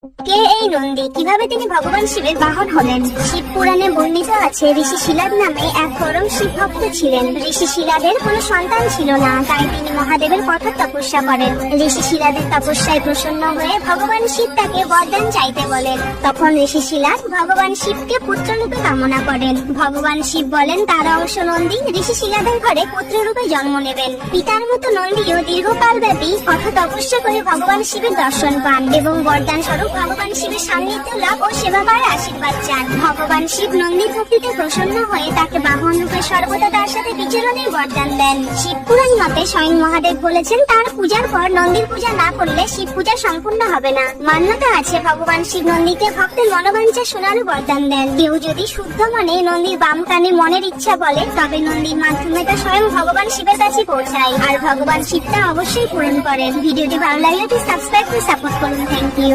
কে এই নন্দী? কিভাবে তিনি ভগবান শিবের বাহন হলেন? শিব পুরাণে বর্ণিত আছে ঋষি শিলাদ নামে এক পরম শিব ভক্ত ছিলেন। ঋষি শিলাদের কোনো সন্তান ছিল না, তাই তিনি মহাদেবের কঠোর তপস্যা করেন। ঋষি শিলাদের তপস্যায় প্রসন্ন হয়ে ভগবান শিব তাকে বরদান চাইতে বলেন। তখন ঋষি শিলাদ ভগবান শিবকে পুত্ররূপে কামনা করেন। ভগবান শিব বলেন তার অংশ নন্দী ঋষি শিলাদের ঘরে পুত্ররূপে জন্ম নেবেন। পিতার মতো নন্দীও দীর্ঘকাল ব্যাপী কঠোর তপস্যা করে ভগবান শিবের দর্শন পান এবং বরদান স্বরূপ ভগবান শিবের সান্নিধ্য লাভ ও সেবা পাওয়ার আশীর্বাদ চান। ভগবান শিব নন্দীর ভক্তিতে প্রসন্ন হয়ে তাকে বাহন রূপে সর্বদা তার সাথে বিচরণের বরদান দেন। শিব পুরাণ মতে স্বয়ং মহাদেব বলেছেন তার পূজার পর নন্দীর পূজা না করলে শিব পূজা সম্পূর্ণ হবে না। মান্যতা আছে ভগবান শিব নন্দীকে ভক্তের মনোবাঞ্ছা শোনারও বরদান দেন। কেউ যদি শুদ্ধ মনে নন্দীর বাম কানে মনের ইচ্ছা বলে তবে নন্দীর মাধ্যমে তা স্বয়ং ভগবান শিবের কাছে পৌঁছায়, আর ভগবান শিব তা অবশ্যই পূরণ করেন। ভিডিওটি ভালো লাগলে সাবস্ক্রাইব করে সাপোর্ট করুন। Thank you.